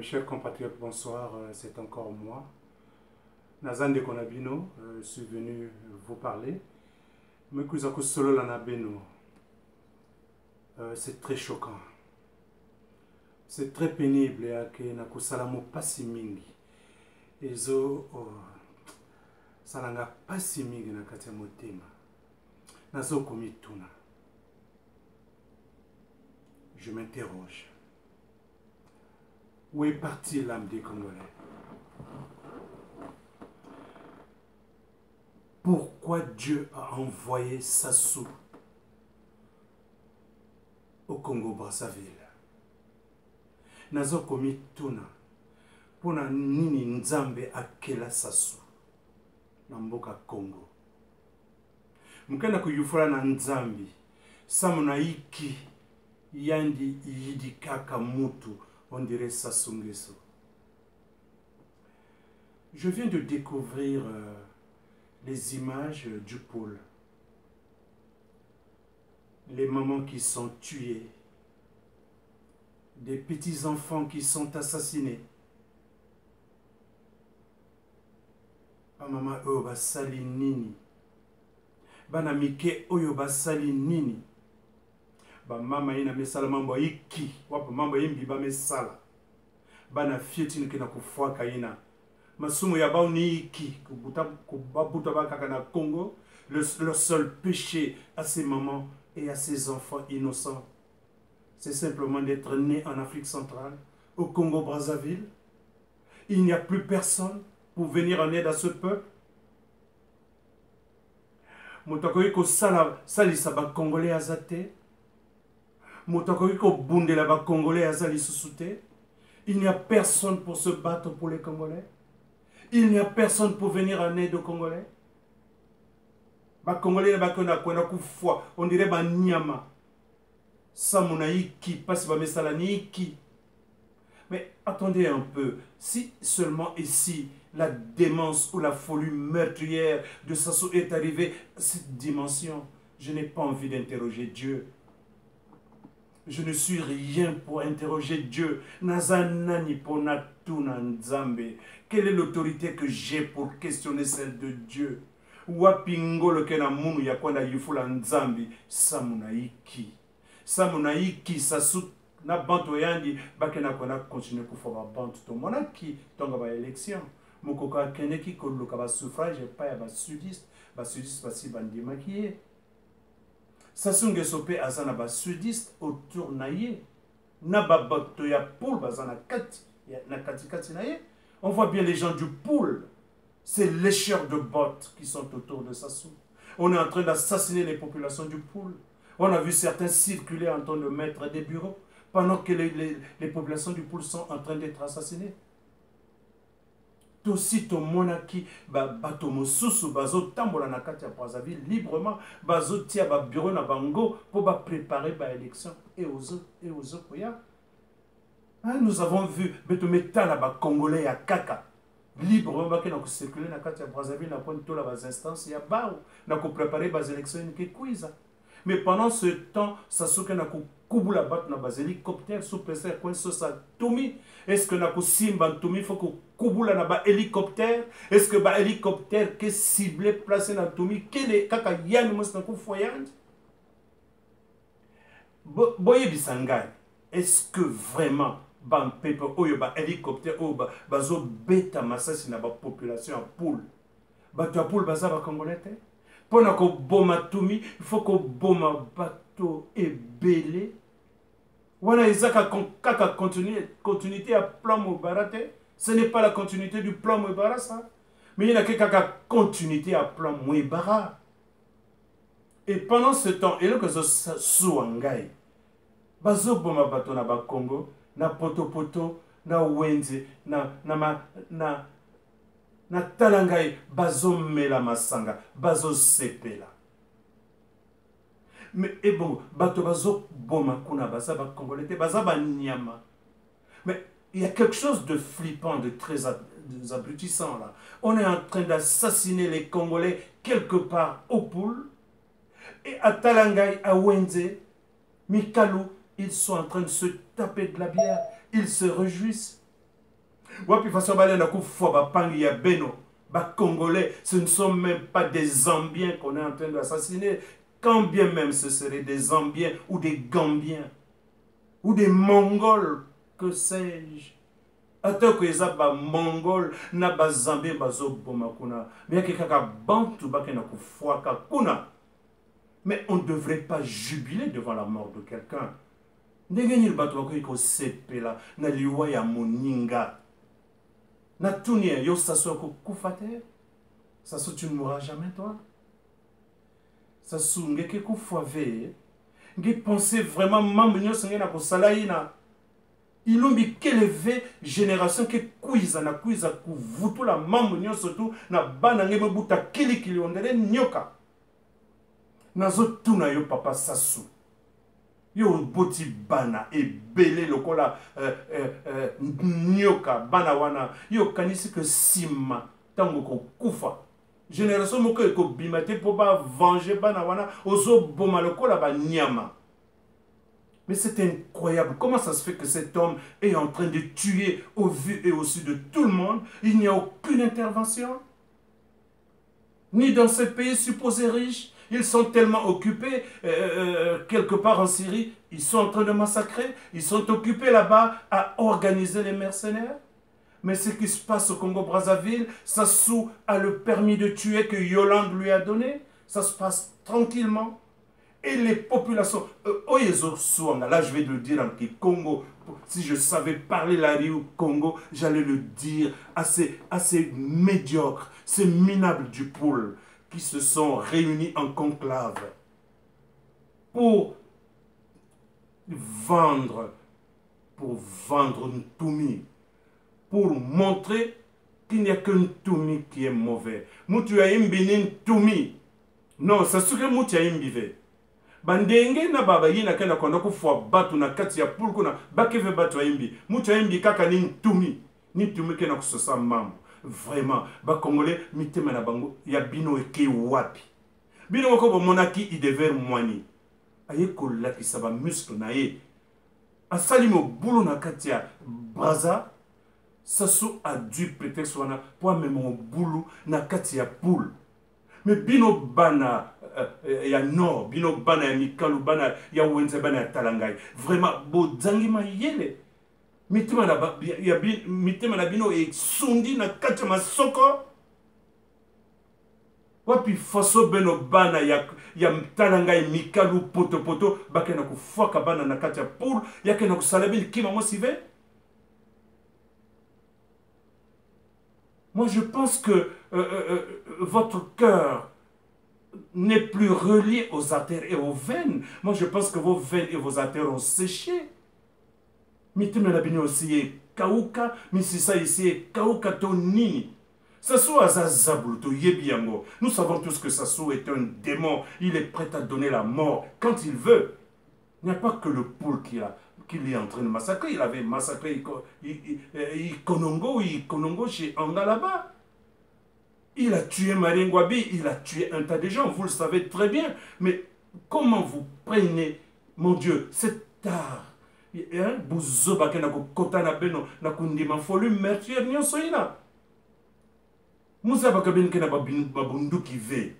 Mes chers compatriotes, bonsoir, c'est encore moi. Nazande Konabino, je suis venu vous parler. C'est très choquant. C'est très pénible et nakusalamo pasi mingi. Ezo salanga pasi mingi na kati ya motema. Nazo komituna. Je m'interroge. Où est partie l'âme des Congolais? Pourquoi Dieu a envoyé Sassou au Congo-Brazzaville? Nazo komi tuna pona nini nzambe akela Sassou na mboka Congo. Mukenda kuyufula na nzambi samuna iki yandi yidi kaka mutu, on dirait Sassou Nguesso. Je viens de découvrir les images du pôle. Les mamans qui sont tuées, des petits-enfants qui sont assassinés. Ba mama oyo basali nini? Bana mike oyo basali nini? Ba mama ina mesala mambo iki, wapa mambo yimbi ba mesala. Bana fietini kina kufuaka ina. Masumu ya bao ni iki, kubabuta bakaka na Congo, le seul péché à ces mamans et à ces enfants innocents, c'est simplement d'être né en Afrique centrale, au Congo-Brazzaville. Il n'y a plus personne pour venir en aide à ce peuple. Motakoyiko salisa ba Congolais azate. Motakoyiko bundela ba Congolais azali susute. Il n'y a personne pour se battre pour les Congolais. Il n'y a personne pour venir en aide aux Congolais. Ba Congolais ba kona kufwa, on dirait ba nyama. Samuna iki, passe ba mesala ni iki. Mais attendez un peu, si seulement ici la démence ou la folie meurtrière de Sassou est arrivée à cette dimension, je n'ai pas envie d'interroger Dieu. Je ne suis rien pour interroger Dieu. Nazanani ponatuna nzambe. Quelle est l'autorité que j'ai pour questionner celle de Dieu? Wapingolo kena munu ya kwanda yifula nzambi samunaiki. Samunaiki Sassou na bantu yandi bakena kona continuer kufoba bantu to monaki tonga ba élection. Mokoka keneki koluka ba suffrage pa ya ba sudiste basi bandima kiye. Sassou Nguesso pe azana ba sudiste autour na ye. Na ba bato ya poule bazana kati na kati na ye. On voit bien les gens du poule. C'est les lécheurs de bottes qui sont autour de Sassou. On est en train d'assassiner les populations du poule. On a vu certains circuler en train de mettre des bureaux pendant que les populations du poule sont en train d'être assassinées. Tosi to monaki bato mosusu bazo tambola na kati ya Brazzaville librement bazo tia ba bureau na bango pour ba préparer ba élection et aux autres koya. Nous avons vu beto metala ba Congolais ya kaka librement ba na ko circuler na kati ya Brazzaville na point to la bas instance ya bao na ko préparer bas élection ki kuiza. Mais pendant ce temps, Sassou na ko kubula bat na bas hélicoptère sous pression coin sa Toumi. Est-ce que na ko simba Toumi faut ko kubula na ba hélicoptère? Est-ce que ba hélicoptère qui est ciblé placé na Toumi quel est kaka yani mos na ko foyande? Boye bisangai. Est-ce que vraiment ban pepe oyo ba hélicoptère oyo bazo beta masasi na ba population à poule? Bato ya poule baza ba Congolais te? Pendant que boma Toumi, il faut que boma bateau et belé. Voilà, ils ont continuité à plan Moubarate. Ce n'est pas la continuité du plan Mouibara, ça. Mais il y a quelqu'un continuité à plan Mouibara. Et pendant ce temps, il y a que ça souangai. Bazo boma bateau na ba Congo, na poto, na wenze, na talangai bazo mela masanga bazo sepela. Mais et bon bato bazo boma kuna baza ba Congolais baza ba nyama. Mais il y a quelque chose de flippant, de très abrutissant là. On est en train d'assassiner les Congolais quelque part au poule et à Talangai, à Wenze, Mikalu, ils sont en train de se taper de la bière, ils se réjouissent. Wapi façon balé na kufwa ba pangi ya beno. Ba Congolais, ce ne sont même pas des Zambiens qu'on est en train d'assassiner. Quand bien même ce seraient des Zambiens ou des Gambiens ou des Mongols, que sais-je. Attends que ça ba Mongol na ba Zambien bazo boma kuna. Mais que kaka bantu ba na kufwa ka kuna. Mais on ne devrait pas jubiler devant la mort de quelqu'un. Ndenge le bato bako iko sepela na liwa ya moninga. Na tunia yo saso ko kufate. Saso tu ne mourras jamais toi. Saso ngeke kufave. Nge penser vraiment mamnyo senge na ko salaina. Ilombi keleve génération ke kuiza na kuiza kuvutu la mamnyo surtout na bana ngeme buta kili ondele nyoka. Nazo tuna yo papa sasu. Yo boti bana ebele lokola nyoka bana wana yo kanisi que sima tango ko kufa. Génération moko eko bimate pour pas venger bana wana ozo boma lokola ba nyama. Mais c'est incroyable. Comment ça se fait que cet homme est en train de tuer au vu et au su de tout le monde? Il n'y a aucune intervention. Ni dans ce pays supposé riche. Ils sont tellement occupés, quelque part en Syrie, ils sont en train de massacrer, ils sont occupés là-bas à organiser les mercenaires. Mais ce qui se passe au Congo-Brazzaville, Sassou a le permis de tuer que Yolande lui a donné. Ça se passe tranquillement. Et les populations, là je vais le dire en Congo, si je savais parler la rue au Congo, j'allais le dire, assez médiocre, c'est minable du poule, qui se sont réunis en conclave pour vendre une toumi, pour montrer qu'il n'y a qu'une toumi qui est mauvaise. Moutu a une toumi. Non, c'est ce que moutu a une bandenge na baba yina kena kondo kufwa batu na kati ya poule kuna bakeve batu a imbi. Moutu a imbi kaka ni toumi kena kusosa mamu. Vraiment, ba Congolais, mitema na bango, ya bino eke wapi. Bino wako monaki idever mwani. Aye kolaki saba muscle na ye. Asali mo boulot na katia Braza, Sassou a dû prétexte wana pour même mon boulot na katia poule. Mais bino bana ya nord, bino bana ya mikalu bana ya wenze bana ya talangai. Vraiment, bo zangi ma yele. Mitema na bino e sundi na kati masoko. Wapi faso beno bana ya talanga e mikalu poto bake na kufaka bana na kati ya poule yake na kusalabi kima mosive. Moi je pense que votre cœur n'est plus relié aux artères et aux veines. Moi je pense que vos veines et vos artères ont séché. Mitema na bino aussi kauka, misisa ici kauka tonini. Sassou Azazabou to yebiango. Nous savons tous que Sassou est un démon. Il est prêt à donner la mort quand il veut. Il n'y a pas que le poule qui est en train de massacrer. Il avait massacré Ikonongo chez Anga là-bas. Il a tué Maringwabi, il a tué un tas de gens, vous le savez très bien. Mais comment vous prenez, mon Dieu, cet art? Bouzo bake na kota na beno na kundima folu mertier nyonso ina. Moussa baka ben kena babundu qui veut.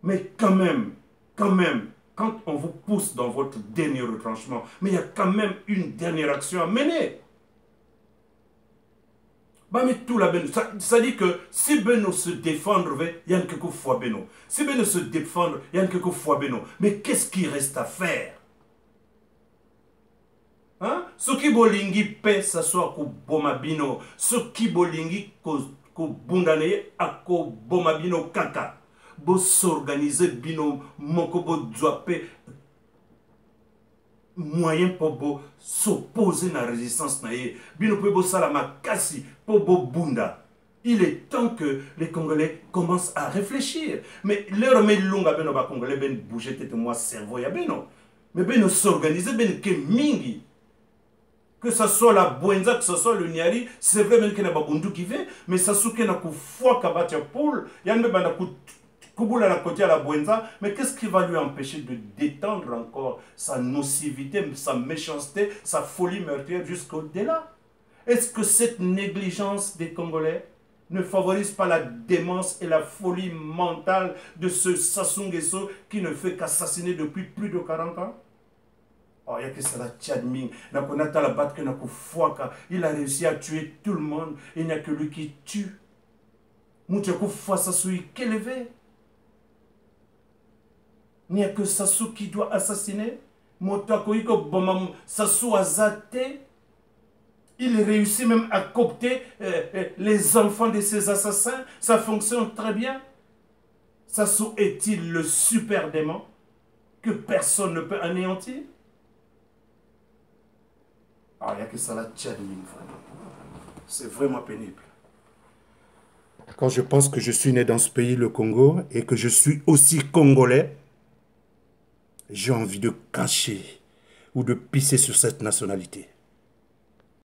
Mais quand même, quand on vous pousse dans votre dernier retranchement, mais il y a quand même une dernière action à mener. Bah mais tout la beno, ça dit que si beno se défendre, il y a quelque fois beno. Si beno se défendre, il y a quelque fois beno. Mais qu'est-ce qui reste à faire? Hein? Ce qui bolingi pe ça soit ko bomabino, ce qui bolingi ko bundane a ko bomabino kaka. Bo s'organiser bino moko bo dwape moyen pour bo s'opposer na résistance na ye. Bino pe bo salama kasi pour bo bunda. Il est temps que les Congolais commencent à réfléchir. Mais leur me longa beno ba Congolais ben bouger tête moi cerveau ya beno. Mais beno s'organiser ben ke mingi. Que ce soit la Bouenza, que ce soit le Niari, c'est vrai même qu'il y a Babundu qui veut, mais ça souke na kufwa kabatia poule, yann me bana kubula na côté à la Bouenza, mais qu'est-ce qui va lui empêcher de détendre encore sa nocivité, sa méchanceté, sa folie meurtrière jusqu'au-delà? Est-ce que cette négligence des Congolais ne favorise pas la démence et la folie mentale de ce Sassou Nguesso qui ne fait qu'assassiner depuis plus de 40 ans? Oh, il y a que ça la Tchadming. Il a réussi à tuer tout le monde. Il n'y a que lui qui tue. Moutchakou Sassou qui est levé. Il n'y a que Sassou qui doit assassiner. Sassou Azate. Il réussit même à coopter les enfants de ces assassins. Ça fonctionne très bien. Sassou est-il le super démon que personne ne peut anéantir? Ah, il n'y a que ça la Tchadming. C'est vraiment pénible. Quand je pense que je suis né dans ce pays, le Congo, et que je suis aussi congolais, j'ai envie de cacher ou de pisser sur cette nationalité.